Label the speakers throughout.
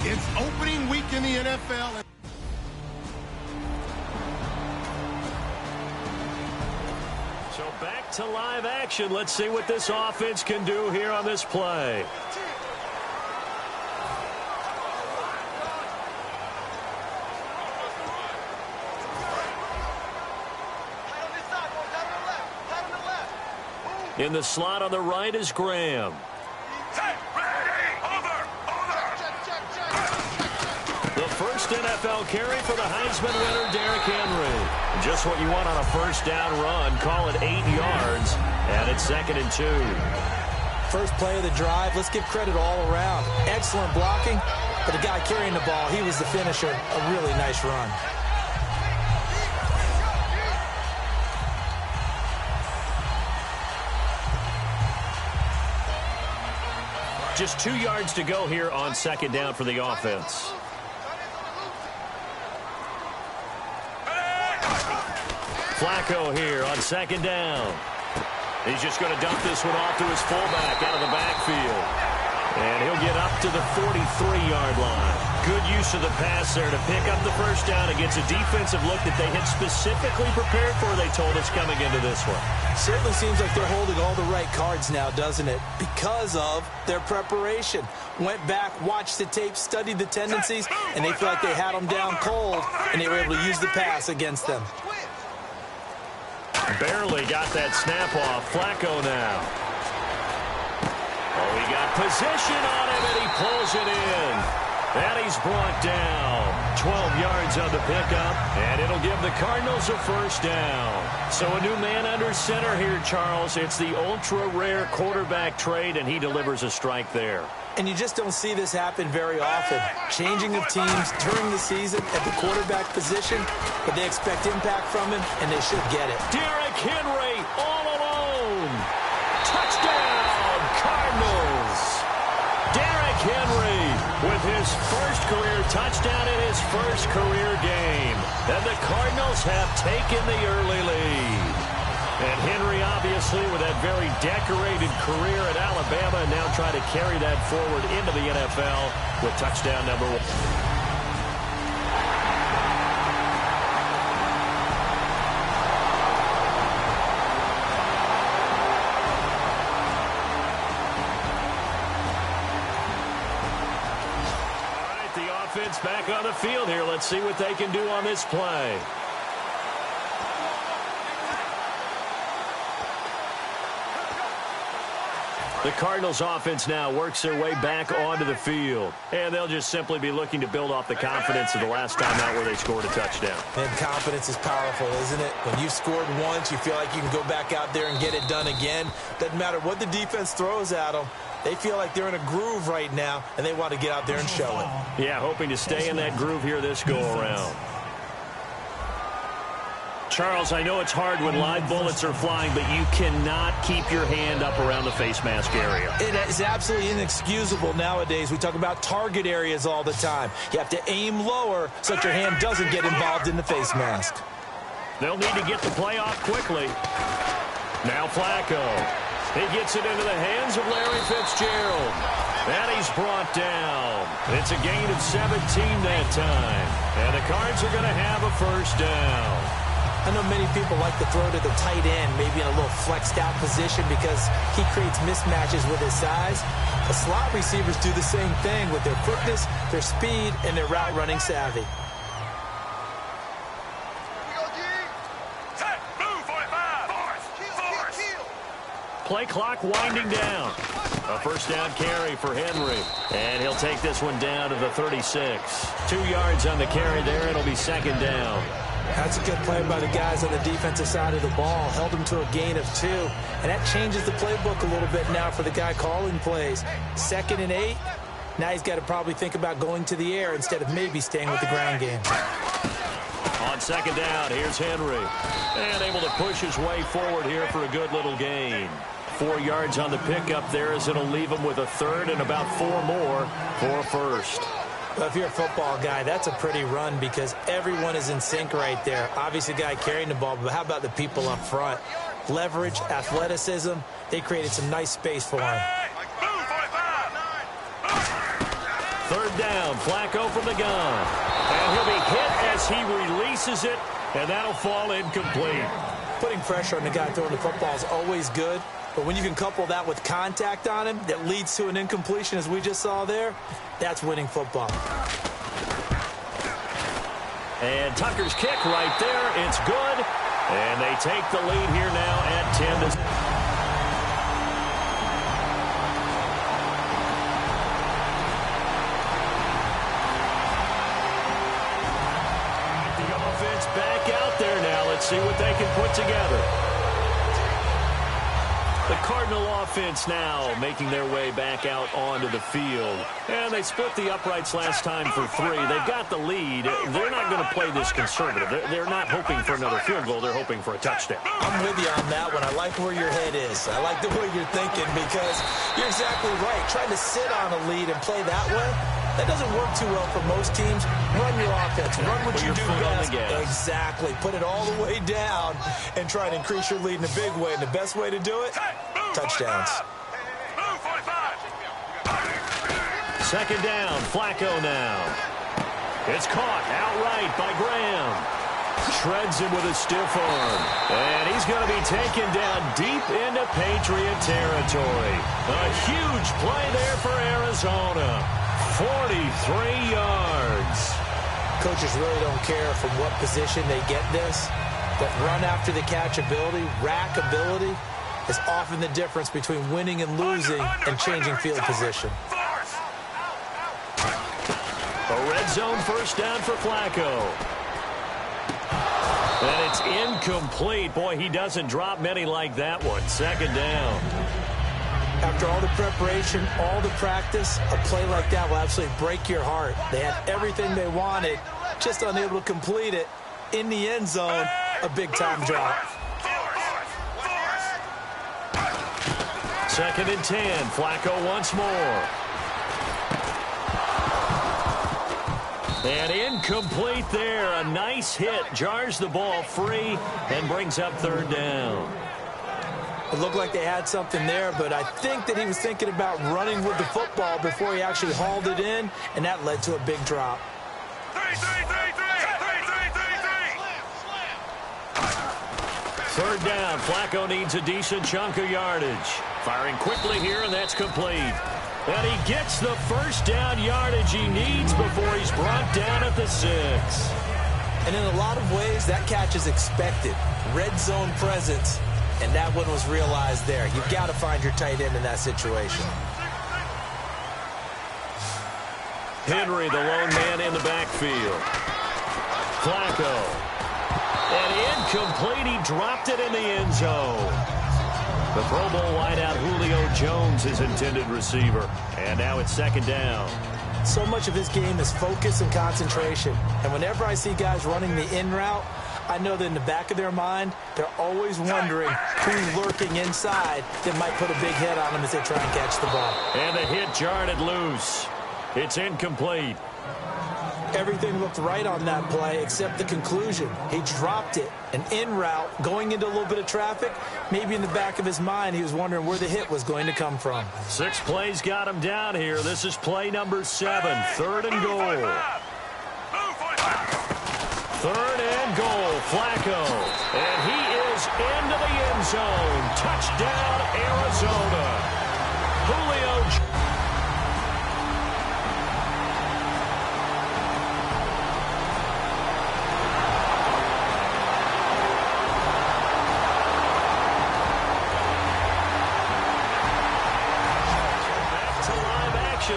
Speaker 1: It's opening week in the NFL.
Speaker 2: So back to live action. Let's see what this offense can do here on this play. In the slot on the right is Graham. The first NFL carry for the Heisman winner, Derrick Henry. Just what you want on a first down run. Call it 8 yards, and it's 2nd and 2.
Speaker 3: First play of the drive. Let's give credit all around. Excellent blocking, but the guy carrying the ball, he was the finisher. A really nice run.
Speaker 2: Just 2 yards to go here on 2nd down for the offense. Flacco here on 2nd down. He's just going to dump this one off to his fullback out of the backfield. And he'll get up to the 43-yard line. Good use of the pass there to pick up the first down against a defensive look that they had specifically prepared for, they told us, coming into this one.
Speaker 3: Certainly seems like they're holding all the right cards now, doesn't it? Because of their preparation. Went back, watched the tape, studied the tendencies, and they feel like they had them down cold, and they were able to use the pass against them.
Speaker 2: Barely got that snap off. Flacco now. Oh, he got position on him, and he pulls it in. And he's brought down. 12 yards on the pickup, and it'll give the Cardinals a first down. So a new man under center here, Charles. It's the ultra-rare quarterback trade, and he delivers a strike there.
Speaker 3: And you just don't see this happen very often. Changing of teams during the season at the quarterback position, but they expect impact from him, and they should get it.
Speaker 2: Derrick Henry all alone. Touchdown, Cardinals. Derrick Henry with his first career touchdown in his first career game. And the Cardinals have taken the early lead. And Henry, obviously, with that very decorated career at Alabama, now trying to carry that forward into the NFL with touchdown number 1. All right, the offense back on the field here. Let's see what they can do on this play. The Cardinals offense now works their way back onto the field. And they'll just simply be looking to build off the confidence of the last time out where they scored a touchdown.
Speaker 3: And confidence is powerful, isn't it? When you've scored once, you feel like you can go back out there and get it done again. Doesn't matter what the defense throws at them. They feel like they're in a groove right now, and they want to get out there and show it.
Speaker 2: Yeah, hoping to stay in that groove here this go-around. Charles, I know it's hard when live bullets are flying, but you cannot keep your hand up around the face mask area.
Speaker 3: It is absolutely inexcusable nowadays. We talk about target areas all the time. You have to aim lower so that your hand doesn't get involved in the face mask.
Speaker 2: They'll need to get the play off quickly. Now Flacco. He gets it into the hands of Larry Fitzgerald. And he's brought down. It's a gain of 17 that time. And the Cards are going to have a first down.
Speaker 3: I know many people like to throw to the tight end, maybe in a little flexed out position because he creates mismatches with his size. The slot receivers do the same thing with their quickness, their speed, and their route running savvy.
Speaker 2: Play clock winding down. A first down carry for Henry. And he'll take this one down to the 36. 2 yards on the carry there. It'll be 2nd down.
Speaker 3: That's a good play by the guys on the defensive side of the ball. Held him to a gain of 2. And that changes the playbook a little bit now for the guy calling plays. 2nd and 8. Now he's got to probably think about going to the air instead of maybe staying with the ground game.
Speaker 2: On 2nd down, here's Henry. And able to push his way forward here for a good little gain. 4 yards on the pickup there as it'll leave him with a 3rd and about 4 more for a first.
Speaker 3: Well, if you're a football guy, that's a pretty run because everyone is in sync right there. Obviously, the guy carrying the ball, but how about the people up front? Leverage, athleticism, they created some nice space for him.
Speaker 2: 3rd down. Flacco from the gun. And he'll be hit as he releases it, and that'll fall incomplete.
Speaker 3: Putting pressure on the guy throwing the football is always good, but when you can couple that with contact on him that leads to an incompletion, as we just saw there, that's winning football.
Speaker 2: And Tucker's kick right there. It's good. And they take the lead here now at 10-0. Back out there now. Let's see what they can put together. The Cardinal offense now making their way back out onto the field. And they split the uprights last time for 3. They've got the lead. They're not going to play this conservative. They're not hoping for another field goal. They're hoping for a touchdown.
Speaker 3: I'm with you on that one. I like where your head is. I like the way you're thinking because you're exactly right. Trying to sit on a lead and play that way, that doesn't work too well for most teams. Run your offense. Run what you do best. Exactly. Put it all the way down and try to increase your lead in a big way. And the best way to do it, touchdowns.
Speaker 2: Second down, Flacco now. It's caught outright by Graham. Shreds him with a stiff arm. And he's going to be taken down deep into Patriot territory. A huge play there for Arizona. 43 yards.
Speaker 3: Coaches really don't care from what position they get this. That run after the catch ability, rack ability, is often the difference between winning and losing and changing field position.
Speaker 2: A red zone first down for Flacco. And it's incomplete. Boy, he doesn't drop many like that one. Second down.
Speaker 3: After all the preparation, all the practice, a play like that will absolutely break your heart. They had everything they wanted, just unable to complete it. In the end zone, a big-time drop.
Speaker 2: Second and 10. Flacco once more. And incomplete there. A nice hit. Jars the ball free and brings up third down.
Speaker 3: It looked like they had something there, but I think that he was thinking about running with the football before he actually hauled it in, and that led to a big drop.
Speaker 2: Third down. Flacco needs a decent chunk of yardage. Firing quickly here, and that's complete. And he gets the first down yardage he needs before he's brought down at the 6.
Speaker 3: And in a lot of ways, that catch is expected. Red zone presence. And that one was realized there. You've got to find your tight end in that situation.
Speaker 2: Henry, the lone man in the backfield. Flacco. And incomplete. He dropped it in the end zone. The Pro Bowl wideout Julio Jones is intended receiver. And now it's second down.
Speaker 3: So much of his game is focus and concentration. And whenever I see guys running the in route, I know that in the back of their mind, they're always wondering who's lurking inside that might put a big hit on them as they try and catch the ball.
Speaker 2: And the hit jarred it loose. It's incomplete.
Speaker 3: Everything looked right on that play except the conclusion. He dropped it. An in route, going into a little bit of traffic. Maybe in the back of his mind, he was wondering where the hit was going to come from.
Speaker 2: 6 plays got him down here. This is play number 7. Third and goal. Third and goal, Flacco. And he is into the end zone. Touchdown, Arizona. Julio.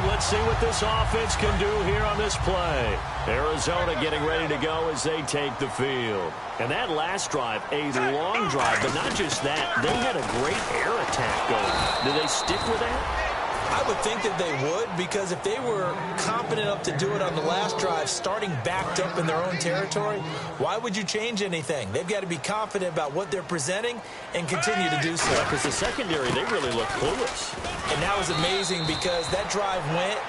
Speaker 2: Let's see what this offense can do here on this play. Arizona getting ready to go as they take the field. And that last drive, a long drive, but not just that. They had a great air attack going. Do they stick with that?
Speaker 3: I would think that they would, because if they were competent enough to do it on the last drive, starting backed up in their own territory, why would you change anything? They've got to be confident about what they're presenting and continue to do so.
Speaker 2: Because the secondary, they really look clueless.
Speaker 3: And that was amazing because that drive went,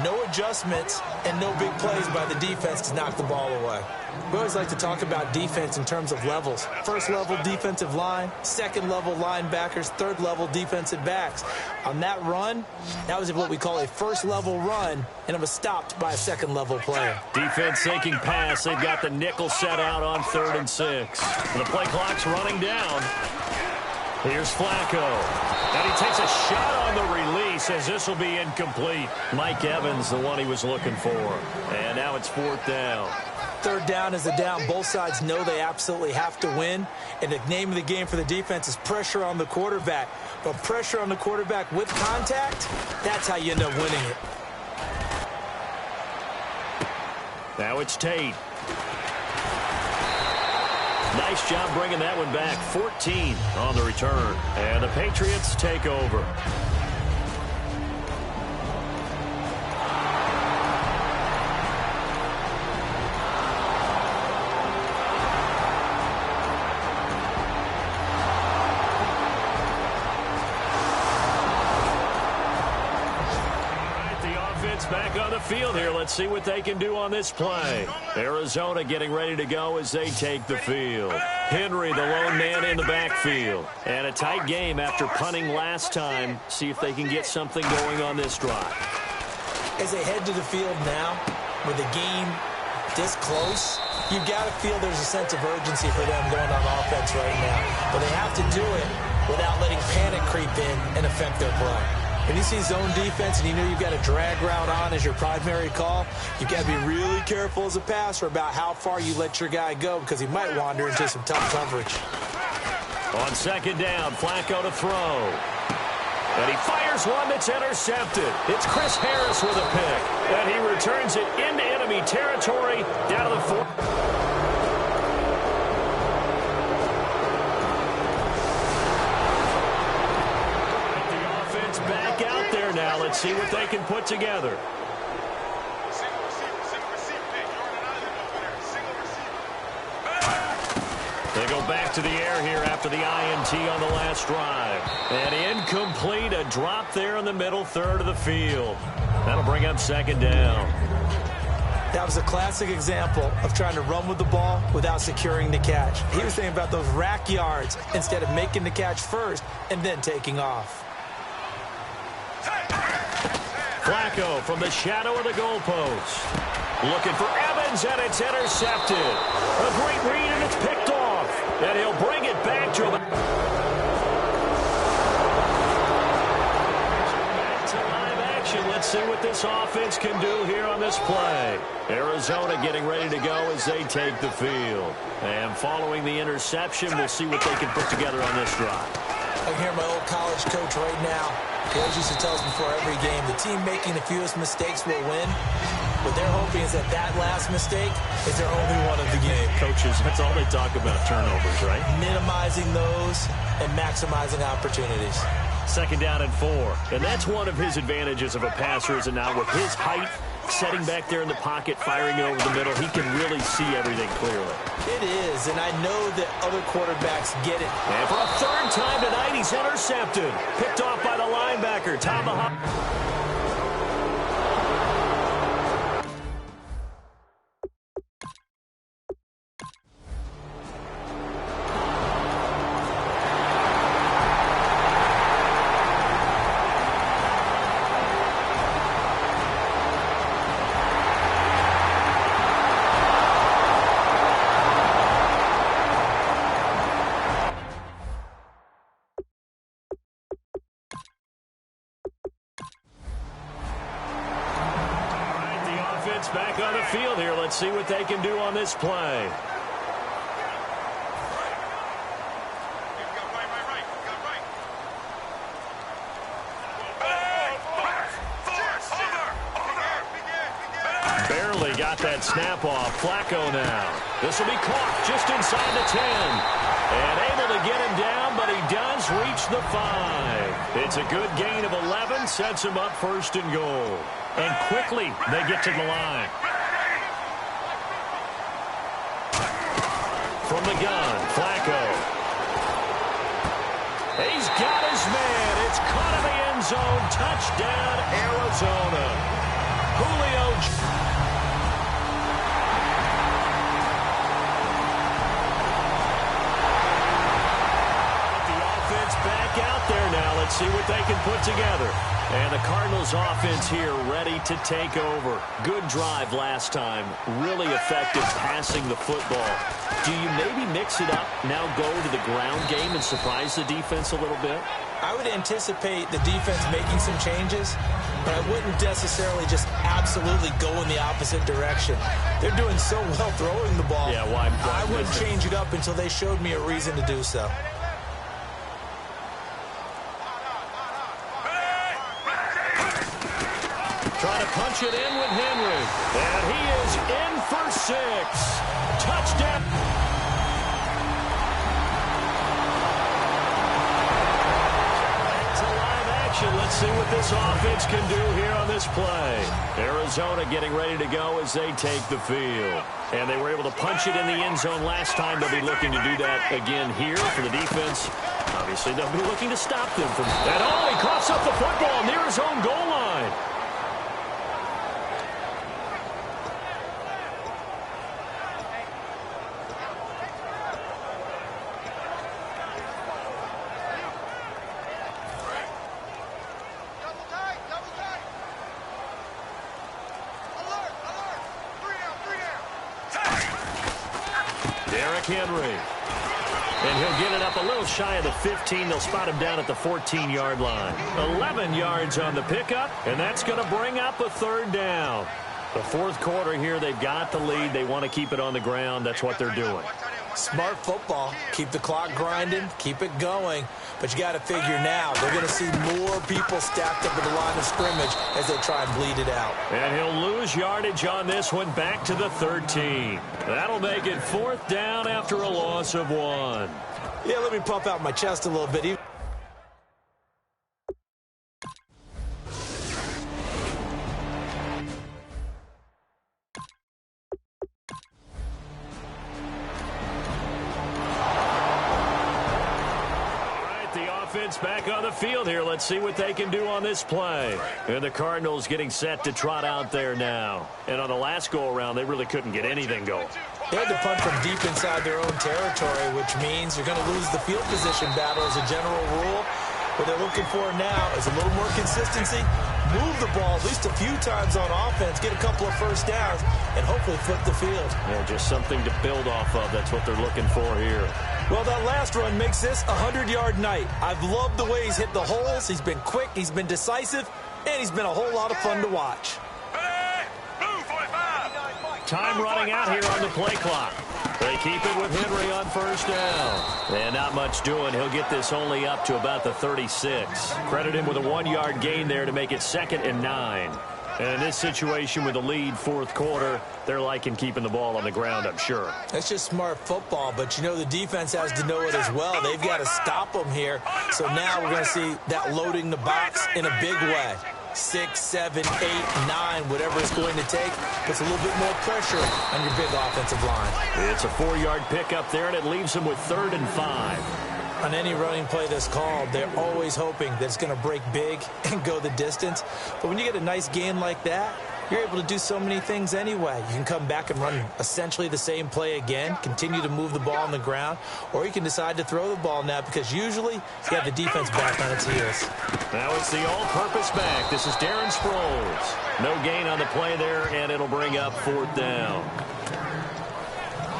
Speaker 3: no adjustments, and no big plays by the defense to knock the ball away. We always like to talk about defense in terms of levels. First level defensive line, second level linebackers, third level defensive backs. On that run, that was what we call a first level run, and it was stopped by a second level player.
Speaker 2: Defense sinking pass. They've got the nickel set out on 3rd and 6. The play clock's running down. Here's Flacco. And he takes a shot on the release as this will be incomplete. Mike Evans, the one he was looking for. And now it's 4th down.
Speaker 3: 3rd down is a down. Both sides know they absolutely have to win. And the name of the game for the defense is pressure on the quarterback. But pressure on the quarterback with contact, that's how you end up winning it.
Speaker 2: Now it's Tate. Nice job bringing that one back. 14 on the return. And the Patriots take over. Back on the field here. Let's see what they can do on this play. Arizona getting ready to go as they take the field. Henry, the lone man in the backfield. And a tight game after punting last time. See if they can get something going on this drive.
Speaker 3: As they head to the field now, with the game this close, you've got to feel there's a sense of urgency for them going on offense right now. But they have to do it without letting panic creep in and affect their play. When you see zone defense and you know you've got a drag route on as your primary call, you've got to be really careful as a passer about how far you let your guy go because he might wander into some tough coverage.
Speaker 2: On 2nd down, Flacco to throw. And he fires one that's intercepted. It's Chris Harris with a pick. And he returns it into enemy territory down to the 4. Now let's see what they can put together. They go back to the air here after the INT on the last drive. And incomplete, a drop there in the middle third of the field. That'll bring up 2nd down.
Speaker 3: That was a classic example of trying to run with the ball without securing the catch. He was thinking about those rack yards instead of making the catch first and then taking off.
Speaker 2: Flacco from the shadow of the goalpost. Looking for Evans, and it's intercepted. A great read, and it's picked off. And he'll bring it back to him. Back to live action. Let's see what this offense can do here on this play. Arizona getting ready to go as they take the field. And following the interception, we'll see what they can put together on this drive.
Speaker 3: I can hear my old college coach right now. He always used to tell us before every game, the team making the fewest mistakes will win. What they're hoping is that that last mistake is their only one of the game.
Speaker 2: Coaches, that's all they talk about, turnovers, right?
Speaker 3: Minimizing those and maximizing opportunities.
Speaker 2: 2nd down and 4. And that's one of his advantages of a passer, is now with his height, setting back there in the pocket, firing over the middle, he can really see everything clearly.
Speaker 3: It is, and I know that other quarterbacks get it.
Speaker 2: And for a 3rd time tonight, he's intercepted. Picked off by the linebacker, Tomahawk. Back on the field here. Let's see what they can do on this play. Barely got that snap off. Flacco now. This will be caught just inside the 10. And able to get him down, but he does reach the 5. It's a good gain of 11. Sets him up 1st and goal. And quickly, they get to the line. From the gun, Flacco. He's got his man. It's caught in the end zone. Touchdown, Arizona. Julio. Let's see what they can put together. And the Cardinals offense here ready to take over. Good drive last time. Really effective passing the football. Do you maybe mix it up, now go to the ground game and surprise the defense a little bit?
Speaker 3: I would anticipate the defense making some changes, but I wouldn't necessarily just absolutely go in the opposite direction. They're doing so well throwing the ball.
Speaker 2: Yeah, why
Speaker 3: I wouldn't change it up until they showed me a reason to do so.
Speaker 2: Trying to punch it in with Henry. And he is in for 6. Touchdown. To live action. Let's see what this offense can do here on this play. Arizona getting ready to go as they take the field. And they were able to punch it in the end zone last time. They'll be looking to do that again here for the defense. Obviously, they'll be looking to stop them from that. Oh, he coughs up the football near his own goal line. Henry. And he'll get it up a little shy of the 15. They'll spot him down at the 14-yard line. 11 yards on the pickup, and that's going to bring up a 3rd down. The 4th quarter here, they've got the lead. They want to keep it on the ground. That's what they're doing.
Speaker 3: Smart football. Keep the clock grinding. Keep it going. But you got to figure now they're going to see more people stacked up at the line of scrimmage as they try and bleed it out.
Speaker 2: And he'll lose yardage on this one back to the 13. That'll make it 4th down after a loss of 1.
Speaker 3: Yeah, let me puff out my chest a little bit.
Speaker 2: Back on the field here. Let's see what they can do on this play. And the Cardinals getting set to trot out there now. And on the last go-around, they really couldn't get anything going.
Speaker 3: They had to punt from deep inside their own territory, which means you're going to lose the field position battle as a general rule. What they're looking for now is a little more consistency, move the ball at least a few times on offense, get a couple of first downs, and hopefully flip the field.
Speaker 2: Yeah, just something to build off of. That's what they're looking for here.
Speaker 3: Well, that last run makes this a 100-yard night. I've loved the way he's hit the holes. He's been quick, he's been decisive, and he's been a whole lot of fun to watch.
Speaker 2: Time running out here on the play clock. They keep it with Henry on 1st down. And not much doing. He'll get this only up to about the 36. Credit him with a 1-yard gain there to make it 2nd and 9. And in this situation with the lead 4th quarter, they're liking keeping the ball on the ground, I'm sure.
Speaker 3: That's just smart football, but you know the defense has to know it as well. They've got to stop them here. So now we're going to see that loading the box in a big way. 6, 7, 8, 9, whatever it's going to take, puts a little bit more pressure on your big offensive line.
Speaker 2: It's a 4-yard pickup there, and it leaves them with 3rd and 5.
Speaker 3: On any running play that's called, they're always hoping that it's going to break big and go the distance. But when you get a nice gain like that, you're able to do so many things anyway. You can come back and run essentially the same play again, continue to move the ball on the ground, or you can decide to throw the ball now because usually you have the defense back on its heels.
Speaker 2: Now it's the all-purpose back. This is Darren Sproles. No gain on the play there, and it'll bring up 4th down.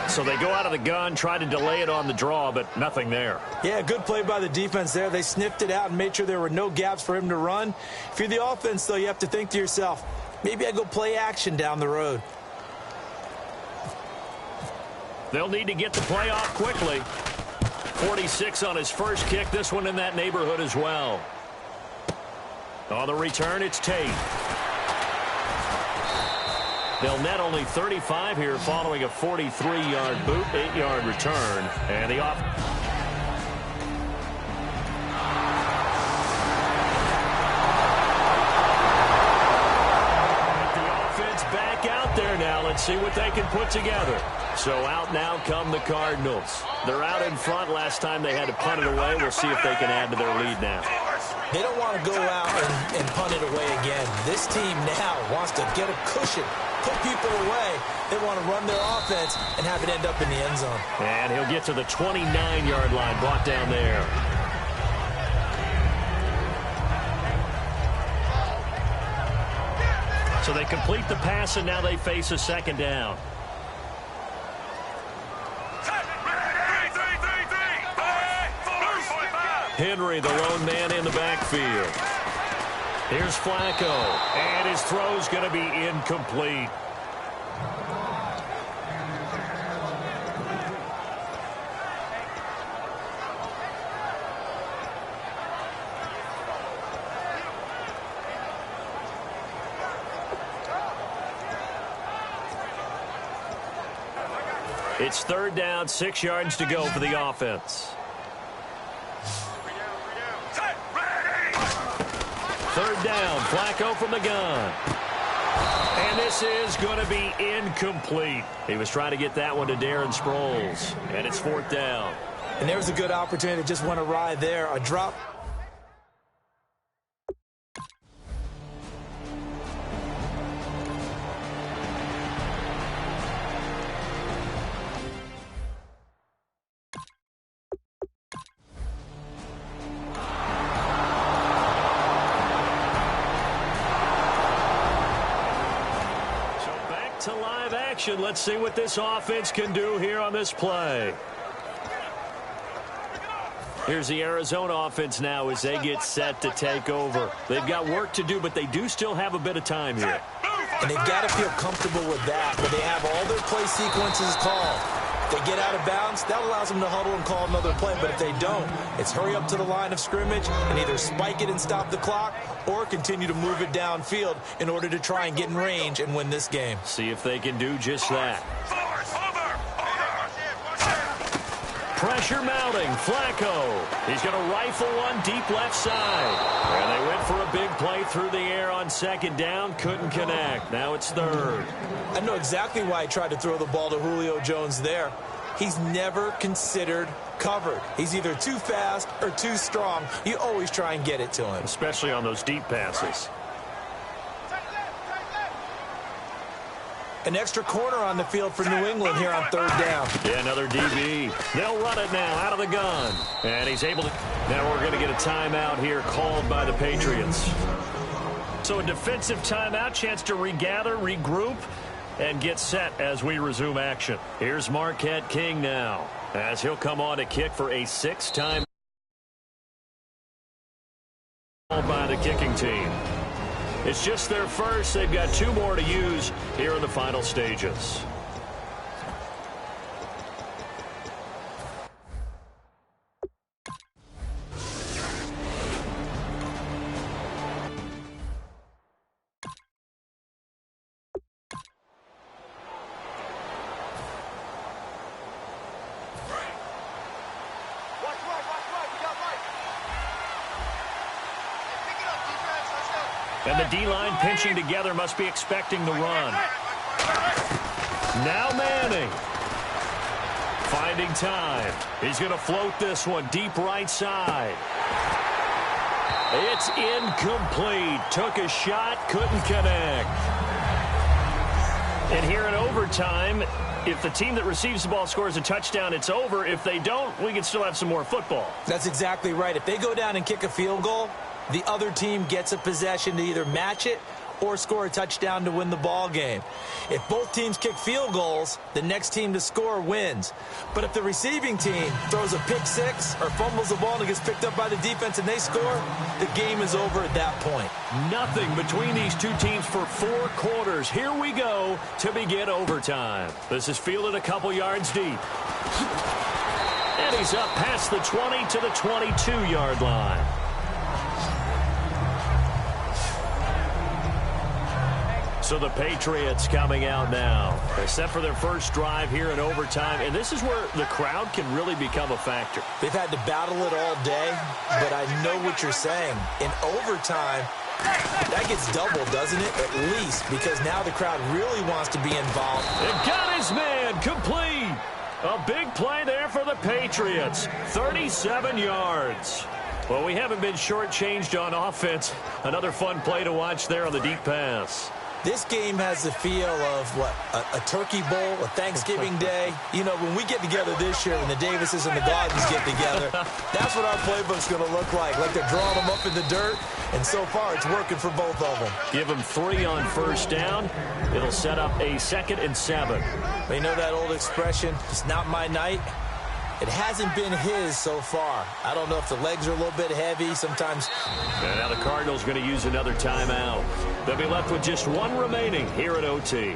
Speaker 2: So they go out of the gun, try to delay it on the draw, but nothing there.
Speaker 3: Yeah, good play by the defense there. They sniffed it out and made sure there were no gaps for him to run. If you're the offense, though, you have to think to yourself, maybe I go play action down the road.
Speaker 2: They'll need to get the play off quickly. 46 on his first kick. This one in that neighborhood as well. On the return, it's Tate. They'll net only 35 here following a 43-yard boot, 8-yard return. And the offense back out there now. Let's see what they can put together. So out now come the Cardinals. They're out in front. Last time they had to punt it away. We'll see if they can add to their lead now.
Speaker 3: They don't want to go out and punt it away again. This team now wants to get a cushion, put people away. They want to run their offense and have it end up in the end zone.
Speaker 2: And he'll get to the 29-yard line, brought down there. So they complete the pass, and now they face a second down. Henry, the lone man in the backfield. Here's Flacco, and his throw's going to be incomplete. It's third down, 6 yards to go for the offense. Third down, Flacco from the gun. And this is going to be incomplete. He was trying to get that one to Darren Sproles. And it's fourth down.
Speaker 3: And there's a good opportunity to just went awry there. A drop.
Speaker 2: Let's see what this offense can do here on this play. Here's the Arizona offense now as they get set to take over. They've got work to do, but they do still have a bit of time here.
Speaker 3: And they've got to feel comfortable with that, where they have all their play sequences called. If they get out of bounds, that allows them to huddle and call another play. But if they don't, it's hurry up to the line of scrimmage and either spike it and stop the clock or continue to move it downfield in order to try and get in range and win this game.
Speaker 2: See if they can do just that. Pressure mounting. Flacco. He's going to rifle one deep left side. And they went for a big play through the air on second down. Couldn't connect. Now it's third.
Speaker 3: I know exactly why he tried to throw the ball to Julio Jones there. He's never considered covered. He's either too fast or too strong. You always try and get it to him.
Speaker 2: Especially on those deep passes.
Speaker 3: An extra corner on the field for New England here on third down.
Speaker 2: Yeah, another DB. They'll run it now out of the gun. And he's able to... Now we're going to get a timeout here called by the Patriots. So a defensive timeout, chance to regather, regroup, and get set as we resume action. Here's Marquette King now, as he'll come on to kick for a sixth-time by the kicking team. It's just their first. They've got 2 more to use here in the final stages. And the D-line pinching together must be expecting the run. Now Manning. Finding time. He's going to float this one deep right side. It's incomplete. Took a shot, couldn't connect. And here in overtime, if the team that receives the ball scores a touchdown, it's over. If they don't, we can still have some more football.
Speaker 3: That's exactly right. If they go down and kick a field goal, the other team gets a possession to either match it or score a touchdown to win the ball game. If both teams kick field goals, the next team to score wins. But if the receiving team throws a pick six or fumbles the ball and it gets picked up by the defense and they score, the game is over at that point.
Speaker 2: Nothing between these two teams for 4 quarters. Here we go to begin overtime. This is fielded a couple yards deep. And he's up past the 20 to the 22-yard line. So the Patriots coming out now. They're set for their first drive here in overtime, and this is where the crowd can really become a factor.
Speaker 3: They've had to battle it all day, but I know what you're saying. In overtime, that gets double, doesn't it? At least, because now the crowd really wants to be involved.
Speaker 2: And got his man complete. A big play there for the Patriots. 37 yards. Well, we haven't been shortchanged on offense. Another fun play to watch there on the deep pass.
Speaker 3: This game has the feel of, what, a turkey bowl, a Thanksgiving day. You know, when we get together this year, when the Davises and the Gardens get together, that's what our playbook's going to look like they're drawing them up in the dirt, and so far it's working for both of them.
Speaker 2: Give them 3 on first down. It'll set up a 2nd and 7.
Speaker 3: You know that old expression, it's not my night? It hasn't been his so far. I don't know if the legs are a little bit heavy sometimes.
Speaker 2: And now the Cardinals going to use another timeout. They'll be left with just 1 remaining here at OT.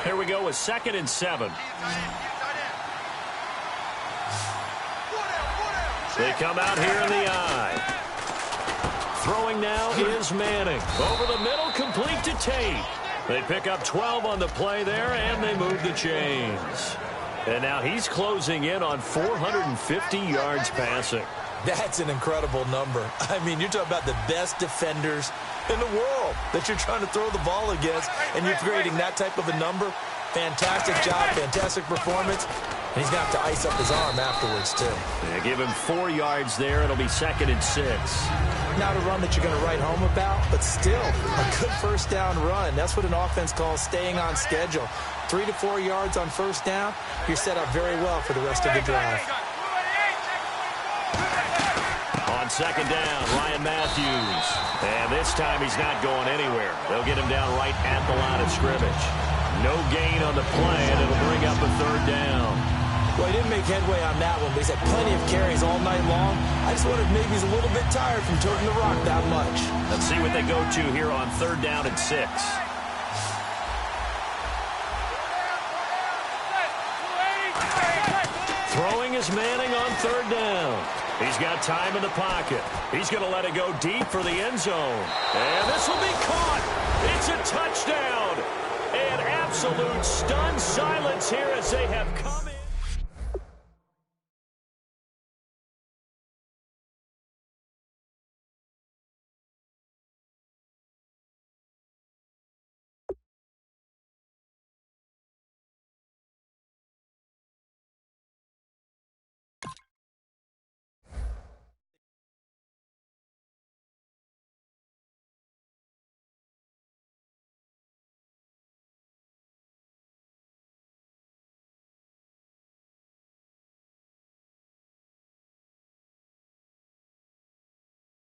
Speaker 2: Here we go with 2nd and 7. They come out here in the eye. Throwing now is Manning. Over the middle, complete to Tate. They pick up 12 on the play there, and they move the chains. And now he's closing in on 450 yards passing.
Speaker 3: That's an incredible number. I mean, you're talking about the best defenders in the world that you're trying to throw the ball against, and you're creating that type of a number. Fantastic job, fantastic performance. And he's going to have to ice up his arm afterwards, too.
Speaker 2: Yeah, give him 4 yards there. It'll be 2nd and 6.
Speaker 3: Not a run that you're going to write home about, but still a good first down run. That's what an offense calls staying on schedule. 3 to 4 yards on first down, you're set up very well for the rest of the drive.
Speaker 2: On 2nd down, Ryan Matthews. And this time he's not going anywhere. They'll get him down right at the line of scrimmage. No gain on the play, and it'll bring up a 3rd down.
Speaker 3: Well, he didn't make headway on that one, but he's had plenty of carries all night long. I just wonder if maybe he's a little bit tired from toting the rock that much.
Speaker 2: Let's see what they go to here on 3rd down and 6. Throwing is Manning on 3rd down. He's got time in the pocket. He's going to let it go deep for the end zone. And this will be caught. It's a touchdown. An absolute stunned silence here as they have come in.